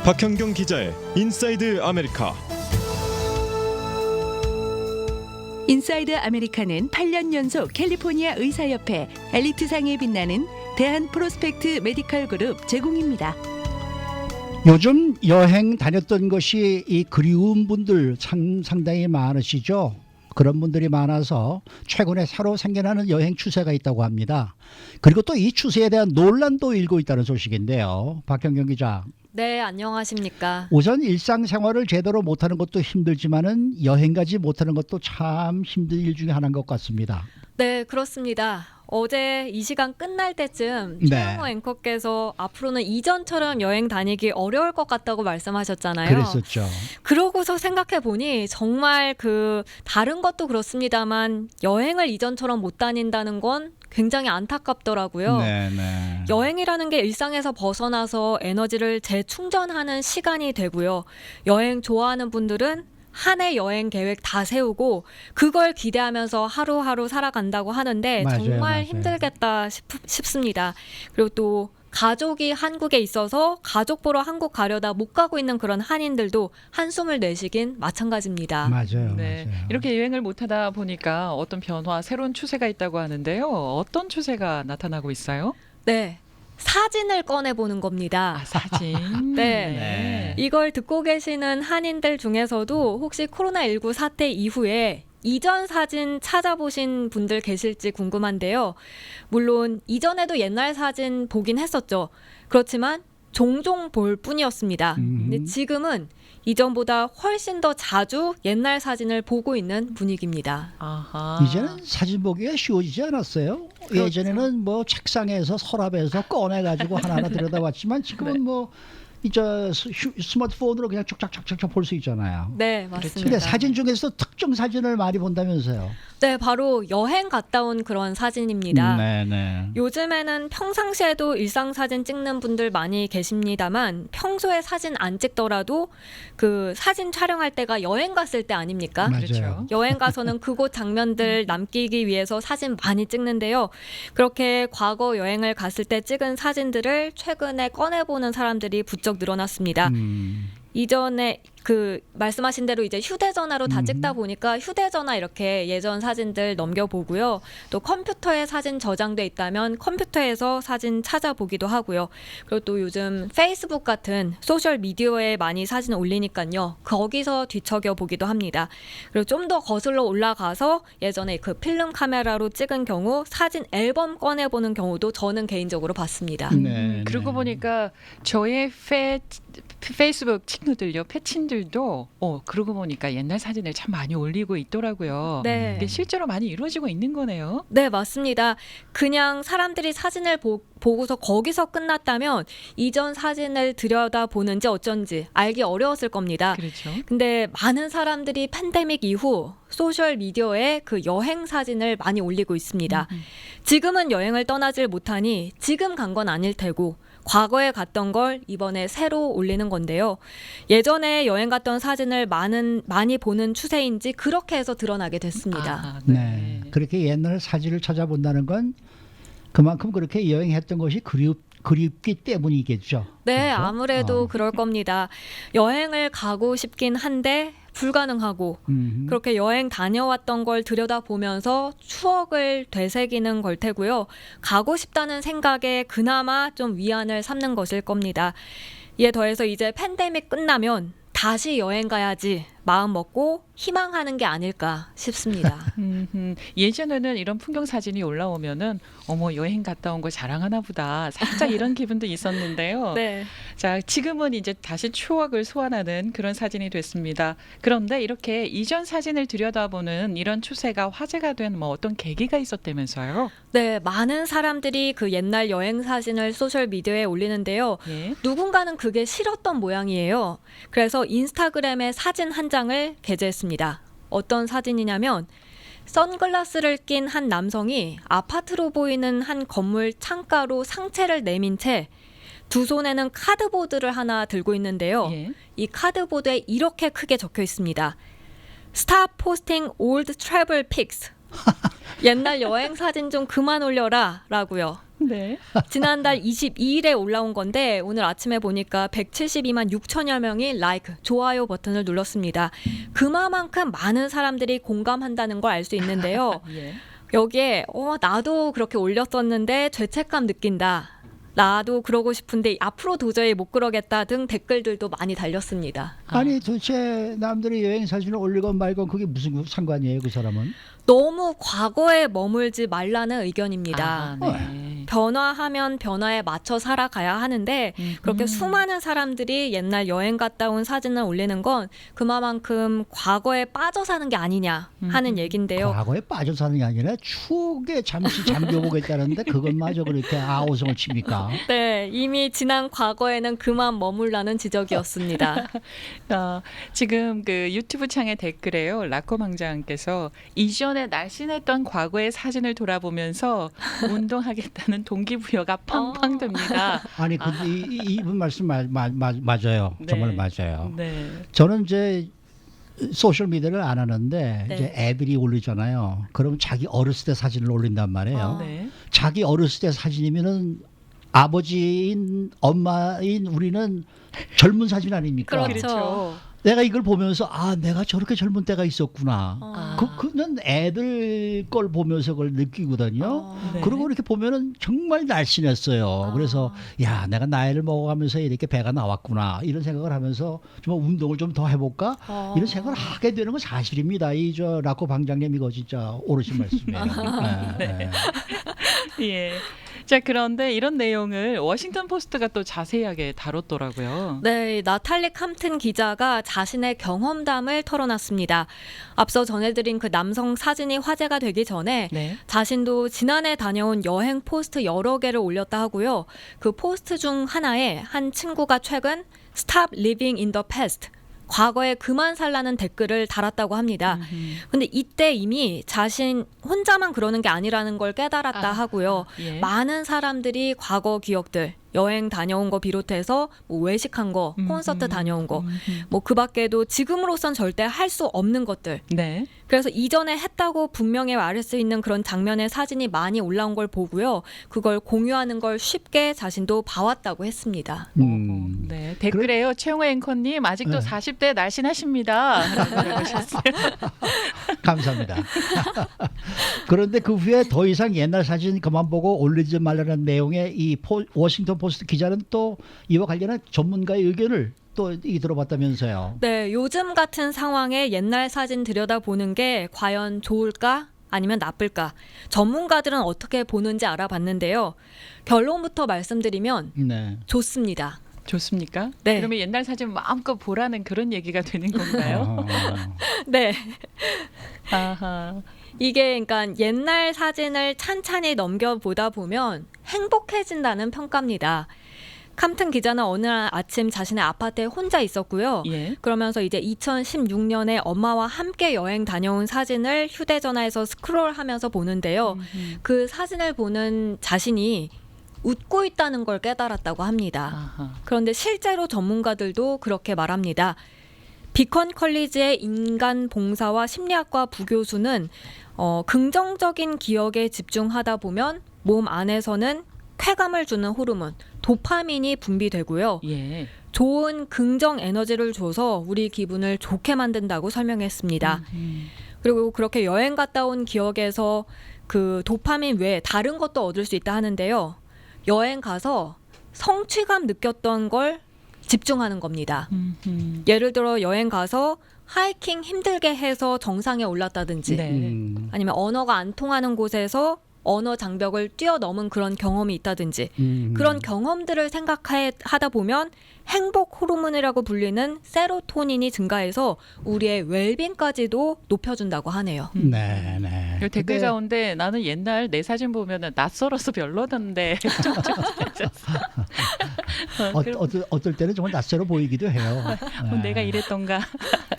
박현경 기자의 인사이드 아메리카. 인사이드 아메리카는 8년 연속 캘리포니아 의사협회 엘리트상에 빛나는 대한 프로스펙트 메디컬 그룹 제공입니다. 요즘 여행 다녔던 것이 이 그리운 분들 상당히 많으시죠. 그런 분들이 많아서 최근에 새로 생겨나는 여행 추세가 있다고 합니다. 그리고 또 이 추세에 대한 논란도 일고 있다는 소식인데요. 박현경 기자. 네, 안녕하십니까. 우선 일상생활을 제대로 못하는 것도 힘들지만은 여행 가지 못하는 것도 참 힘든 일 중에 하나인 것 같습니다. 네, 그렇습니다. 어제 이 시간 끝날 때쯤 네. 최영호 앵커께서 앞으로는 이전처럼 여행 다니기 어려울 것 같다고 말씀하셨잖아요. 그랬었죠. 그러고서 생각해 보니 정말 다른 것도 그렇습니다만 여행을 이전처럼 못 다닌다는 건 굉장히 안타깝더라고요. 네네. 여행이라는 게 일상에서 벗어나서 에너지를 재충전하는 시간이 되고요. 여행 좋아하는 분들은 한 해 여행 계획 다 세우고 그걸 기대하면서 하루하루 살아간다고 하는데 맞아요, 정말 맞아요. 힘들겠다 싶습니다. 그리고 또 가족이 한국에 있어서 가족 보러 한국 가려다 못 가고 있는 그런 한인들도 한숨을 내쉬긴 마찬가지입니다. 맞아요. 네, 맞아요. 이렇게 여행을 못하다 보니까 어떤 변화, 새로운 추세가 있다고 하는데요. 어떤 추세가 나타나고 있어요? 네, 사진을 꺼내보는 겁니다. 아, 사진. 네. 이걸 듣고 계시는 한인들 중에서도 혹시 코로나19 사태 이후에 이전 사진 찾아보신 분들 계실지 궁금한데요. 물론 이전에도 옛날 사진 보긴 했었죠. 그렇지만 종종 볼 뿐이었습니다. 근데 지금은 이전보다 훨씬 더 자주 옛날 사진을 보고 있는 분위기입니다. 아하. 이제는 사진 보기가 쉬워지지 않았어요? 그렇죠. 예전에는 뭐 책상에서 서랍에서 꺼내가지고 하나하나 들여다봤지만 지금은 네. 뭐 이제 스마트폰으로 그냥 쭉쭉쭉쭉 볼 수 있잖아요. 네, 그렇죠. 맞습니다. 근데 사진 중에서 특정 사진을 많이 본다면서요? 네, 바로 여행 갔다 온 그런 사진입니다. 네네. 요즘에는 평상시에도 일상 사진 찍는 분들 많이 계십니다만 평소에 사진 안 찍더라도 그 사진 촬영할 때가 여행 갔을 때 아닙니까? 맞아요. 그렇죠. 여행 가서는 그곳 장면들 남기기 위해서 사진 많이 찍는데요. 그렇게 과거 여행을 갔을 때 찍은 사진들을 최근에 꺼내보는 사람들이 부쩍 늘어났습니다. 이전에 말씀하신 대로 이제 휴대전화로 다 찍다 보니까 휴대전화 이렇게 예전 사진들 넘겨보고요. 또 컴퓨터에 사진 저장돼 있다면 컴퓨터에서 사진 찾아보기도 하고요. 그리고 또 요즘 페이스북 같은 소셜 미디어에 많이 사진 올리니까요. 거기서 뒤척여 보기도 합니다. 그리고 좀 더 거슬러 올라가서 예전에 그 필름 카메라로 찍은 경우 사진 앨범 꺼내보는 경우도 저는 개인적으로 봤습니다. 네, 그러고 네. 보니까 저의 페이스북 친구들요, 패친들도 그러고 보니까 옛날 사진을 참 많이 올리고 있더라고요. 네. 이게 실제로 많이 이루어지고 있는 거네요. 네, 맞습니다. 그냥 사람들이 사진을 보고서 거기서 끝났다면 이전 사진을 들여다보는지 어쩐지 알기 어려웠을 겁니다. 그렇죠. 근데 많은 사람들이 팬데믹 이후 소셜 미디어에 그 여행 사진을 많이 올리고 있습니다. 지금은 여행을 떠나질 못하니 지금 간 건 아닐 테고 과거에 갔던 걸 이번에 새로 올리는 건데요. 예전에 여행 갔던 사진을 많이 보는 추세인지 그렇게 해서 드러나게 됐습니다. 아, 네. 그렇게 옛날 사진을 찾아본다는 건 그만큼 그렇게 여행했던 것이 그립기 때문이겠죠. 네, 그렇죠? 아무래도 그럴 겁니다. 여행을 가고 싶긴 한데 불가능하고 그렇게 여행 다녀왔던 걸 들여다보면서 추억을 되새기는 걸 테고요. 가고 싶다는 생각에 그나마 좀 위안을 삼는 것일 겁니다. 이에 더해서 이제 팬데믹 끝나면 다시 여행 가야지 마음 먹고 희망하는 게 아닐까 싶습니다. 예전에는 이런 풍경 사진이 올라오면은 어머 여행 갔다 온 거 자랑하나 보다 살짝 이런 기분도 있었는데요. 네. 자, 지금은 이제 다시 추억을 소환하는 그런 사진이 됐습니다. 그런데 이렇게 이전 사진을 들여다보는 이런 추세가 화제가 된 뭐 어떤 계기가 있었다면서요? 네, 많은 사람들이 그 옛날 여행 사진을 소셜 미디어에 올리는데요. 예. 누군가는 그게 싫었던 모양이에요. 그래서 인스타그램에 사진 한 장을 게재했습니다. 어떤 사진이냐면 선글라스를 낀 한 남성이 아파트로 보이는 한 건물 창가로 상체를 내민 채 두 손에는 카드보드를 하나 들고 있는데요. 예. 이 카드보드에 이렇게 크게 적혀 있습니다. Stop posting old travel pics. 옛날 여행 사진 좀 그만 올려라 라고요. 네. 지난달 22일에 올라온 건데 오늘 아침에 보니까 172만 6천여 명이 라이크, 좋아요 버튼을 눌렀습니다. 그만큼 많은 사람들이 공감한다는 걸 알 수 있는데요. 예. 여기에 나도 그렇게 올렸었는데 죄책감 느낀다. 나도 그러고 싶은데 앞으로 도저히 못 그러겠다 등 댓글들도 많이 달렸습니다. 아니 도대체 남들이 여행 사진을 올리건 말건 그게 무슨 상관이에요, 그 사람은? 너무 과거에 머물지 말라는 의견입니다. 아, 네. 변화하면 변화에 맞춰 살아가야 하는데 그렇게 수많은 사람들이 옛날 여행 갔다 온 사진을 올리는 건 그만큼 과거에 빠져 사는 게 아니냐 하는 얘긴데요. 과거에 빠져 사는 게 아니라 추억에 잠시 잠겨보겠다는데 그것마저 그렇게 아우성을 칩니까? 네, 이미 지난 과거에는 그만 머물라는 지적이었습니다. 지금 그 유튜브 창에 댓글에요. 라코망장께서 이전에 날씬했던 과거의 사진을 돌아보면서 운동하겠다는 동기부여가 팡팡 됩니다. 아니 근데 이분 말씀 맞아요. 네. 정말 맞아요. 네. 저는 이제 소셜 미디어를 안 하는데 네. 이제 애들이 올리잖아요. 그러면 자기 어렸을 때 사진을 올린단 말이에요. 네. 자기 어렸을 때 사진이면은 아버지인 엄마인 우리는 젊은 사진 아닙니까? 그렇죠. 내가 이걸 보면서 내가 저렇게 젊은 때가 있었구나. 어. 그는 애들 걸 보면서 그걸 느끼거든요. 네. 그리고 이렇게 보면은 정말 날씬했어요. 그래서 야, 내가 나이를 먹어가면서 이렇게 배가 나왔구나 이런 생각을 하면서 좀 운동을 좀 더 해볼까 이런 생각을 하게 되는 건 사실입니다. 이 저 라코 방장님 이거 진짜 옳으신 말씀이에요. 네. 예. 자, 그런데 이런 내용을 워싱턴 포스트가 또 자세하게 다뤘더라고요. 네, 나탈리 캄튼 기자가 자신의 경험담을 털어놨습니다. 앞서 전해드린 그 남성 사진이 화제가 되기 전에 네. 자신도 지난해 다녀온 여행 포스트 여러 개를 올렸다 하고요. 그 포스트 중 하나에 한 친구가 최근 Stop living in the past, 과거에 그만 살라는 댓글을 달았다고 합니다. 근데 이때 이미 자신 혼자만 그러는 게 아니라는 걸 깨달았다 하고요. 예. 많은 사람들이 과거 기억들, 여행 다녀온 거 비롯해서 뭐 외식한 거, 콘서트 다녀온 거, 뭐 그 밖에도 지금으로선 절대 할 수 없는 것들. 네. 그래서 이전에 했다고 분명히 말할 수 있는 그런 장면의 사진이 많이 올라온 걸 보고요. 그걸 공유하는 걸 쉽게 자신도 봐왔다고 했습니다. 네. 댓글에요. 최영호 앵커님 아직도 네. 40대 날씬하십니다. 라고 하셨어요. 감사합니다. 그런데 그 후에 더 이상 옛날 사진 그만 보고 올리지 말라는 내용의 이 워싱턴 포스트 기자는 또 이와 관련한 전문가의 의견을 또 들어봤다면서요. 네, 요즘 같은 상황에 옛날 사진 들여다보는 게 과연 좋을까? 아니면 나쁠까? 전문가들은 어떻게 보는지 알아봤는데요. 결론부터 말씀드리면 네. 좋습니다. 좋습니까? 네. 그러면 옛날 사진 마음껏 보라는 그런 얘기가 되는 건가요? 네. 아하. 이게 그러니까 옛날 사진을 찬찬히 넘겨보다 보면 행복해진다는 평가입니다. 캄튼 기자는 어느 날 아침 자신의 아파트에 혼자 있었고요. 예. 그러면서 이제 2016년에 엄마와 함께 여행 다녀온 사진을 휴대전화에서 스크롤하면서 보는데요. 그 사진을 보는 자신이 웃고 있다는 걸 깨달았다고 합니다. 아하. 그런데 실제로 전문가들도 그렇게 말합니다. 비컨 컬리지의 인간 봉사와 심리학과 부교수는 긍정적인 기억에 집중하다 보면 몸 안에서는 쾌감을 주는 호르몬 도파민이 분비되고요. 예. 좋은 긍정 에너지를 줘서 우리 기분을 좋게 만든다고 설명했습니다. 그리고 그렇게 여행 갔다 온 기억에서 그 도파민 외에 다른 것도 얻을 수 있다 하는데요. 여행 가서 성취감 느꼈던 걸 집중하는 겁니다. 예를 들어 여행 가서 하이킹 힘들게 해서 정상에 올랐다든지 네. 아니면 언어가 안 통하는 곳에서 언어 장벽을 뛰어넘은 그런 경험이 있다든지 그런 경험들을 생각하다 보면 행복 호르몬이라고 불리는 세로토닌이 증가해서 우리의 웰빙까지도 높여준다고 하네요. 네, 네. 이 댓글 가운데 나는 옛날 내 사진 보면은 낯설어서 별로던데. 어떨 때는 정말 낯설어 보이기도 해요. 네. 내가 이랬던가.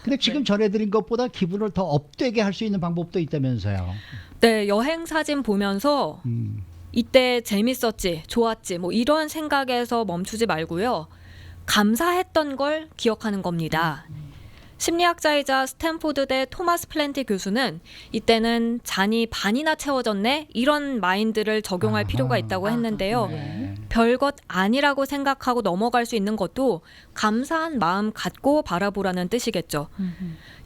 근데 지금 전해드린 것보다 기분을 더 업되게 할 수 있는 방법도 있다면서요. 네, 여행 사진 보면서 이때 재밌었지, 좋았지, 뭐 이런 생각에서 멈추지 말고요. 감사했던 걸 기억하는 겁니다. 심리학자이자 스탠포드대 토마스 플랜티 교수는 이때는 잔이 반이나 채워졌네 이런 마인드를 적용할 아하. 필요가 있다고 했는데요. 네. 별것 아니라고 생각하고 넘어갈 수 있는 것도 감사한 마음 갖고 바라보라는 뜻이겠죠.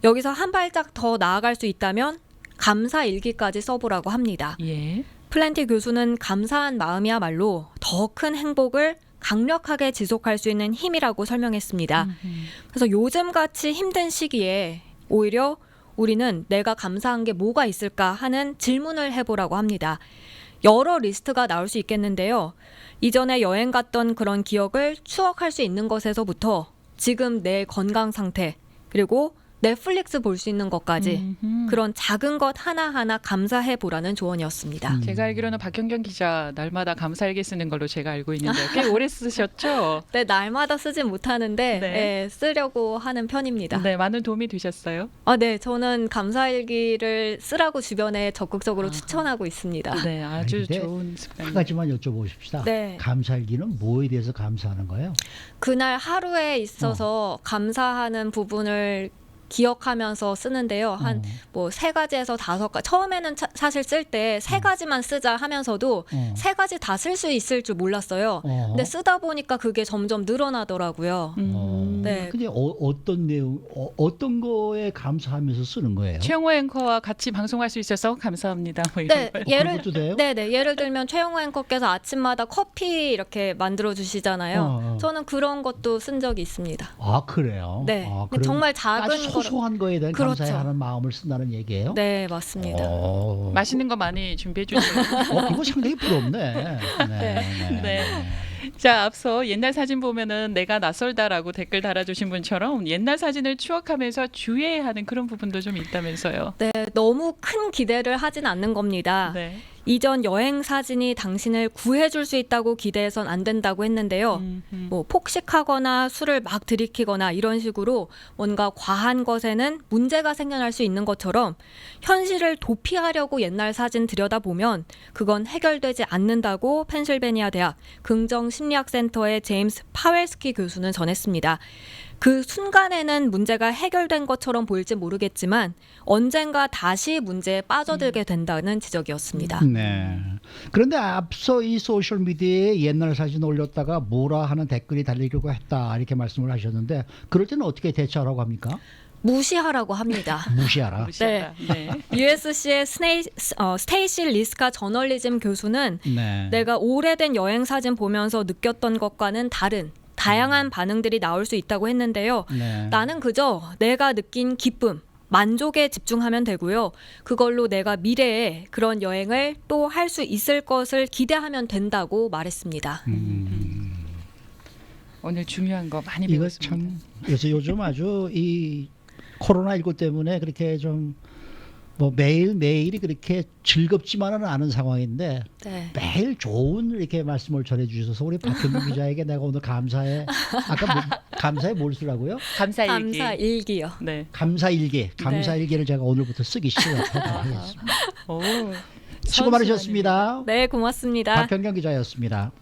여기서 한 발짝 더 나아갈 수 있다면 감사 일기까지 써보라고 합니다. 예. 플랜티 교수는 감사한 마음이야말로 더 큰 행복을 강력하게 지속할 수 있는 힘이라고 설명했습니다. 그래서 요즘같이 힘든 시기에 오히려 우리는 내가 감사한 게 뭐가 있을까 하는 질문을 해보라고 합니다. 여러 리스트가 나올 수 있겠는데요. 이전에 여행 갔던 그런 기억을 추억할 수 있는 것에서부터 지금 내 건강 상태 그리고 넷플릭스 볼 수 있는 것까지 그런 작은 것 하나하나 감사해 보라는 조언이었습니다. 제가 알기로는 박현경 기자 날마다 감사일기 쓰는 걸로 제가 알고 있는데 꽤 오래 쓰셨죠? 네, 날마다 쓰진 못하는데 네. 네, 쓰려고 하는 편입니다. 네, 많은 도움이 되셨어요? 네, 저는 감사일기를 쓰라고 주변에 적극적으로 추천하고 있습니다. 네, 아주 아니, 근데 좋은 한 습관. 가지만 여쭤보십시다. 네. 감사일기는 뭐에 대해서 감사하는 거예요? 그날 하루에 있어서 감사하는 부분을 기억하면서 쓰는데요. 한 뭐 3가지에서 5가지. 처음에는 사실 쓸 때 3가지만 쓰자 하면서도 3가지 다 쓸 수 있을 줄 몰랐어요. 근데 쓰다 보니까 그게 점점 늘어나더라고요. 네. 근데 어떤 내용, 어떤 거에 감사하면서 쓰는 거예요? 최영호 앵커와 같이 방송할 수 있어서 감사합니다. 뭐 이런 네, 거. 그런 것도 돼요? 네네. 예를 들면 최영호 앵커께서 아침마다 커피 이렇게 만들어 주시잖아요. 저는 그런 것도 쓴 적이 있습니다. 아 그래요? 네. 아, 근데 정말 아주 작은 거를. 소소한 거에 대한 그렇죠. 감사하는 마음을 쓴다는 얘기예요? 네, 맞습니다. 맛있는 거 많이 준비해 주세요. 이거 상당히 부럽네. 네. 자, 앞서 옛날 사진 보면은 내가 낯설다라고 댓글 달아주신 분처럼 옛날 사진을 추억하면서 주의해야 하는 그런 부분도 좀 있다면서요. 네, 너무 큰 기대를 하진 않는 겁니다. 네. 이전 여행 사진이 당신을 구해줄 수 있다고 기대해선 안 된다고 했는데요. 뭐 폭식하거나 술을 막 들이키거나 이런 식으로 뭔가 과한 것에는 문제가 생겨날 수 있는 것처럼 현실을 도피하려고 옛날 사진 들여다보면 그건 해결되지 않는다고 펜실베니아 대학 긍정심리학센터의 제임스 파웰스키 교수는 전했습니다. 그 순간에는 문제가 해결된 것처럼 보일지 모르겠지만 언젠가 다시 문제에 빠져들게 된다는 지적이었습니다. 네. 그런데 앞서 이 소셜 미디어에 옛날 사진 올렸다가 뭐라 하는 댓글이 달리려고 했다 이렇게 말씀을 하셨는데 그럴 때는 어떻게 대처하라고 합니까? 무시하라고 합니다. 무시하라. 무시하다. 네. USC의 스테이시 리스카 저널리즘 교수는 네. 내가 오래된 여행 사진 보면서 느꼈던 것과는 다른 다양한 반응들이 나올 수 있다고 했는데요. 네. 나는 그저 내가 느낀 기쁨, 만족에 집중하면 되고요. 그걸로 내가 미래에 그런 여행을 또 할 수 있을 것을 기대하면 된다고 말했습니다. 오늘 중요한 거 많이 이거 배웠습니다. 참 그래서 요즘 아주 이 코로나19 때문에 그렇게 좀 뭐 매일매일이 그렇게 즐겁지만은 않은 상황인데 네. 매일 좋은 이렇게 말씀을 전해 주셔서 우리 박현민 기자에게 내가 오늘 감사해. 아까 감사해 뭘 쓰라고요? 감사일기. 감사 일기요. 네. 감사일기. 감사일기를 제가 오늘부터 쓰기 시작하도록 하겠습니다. 오. 수고 많으셨습니다. 네, 고맙습니다. 박현경 기자였습니다.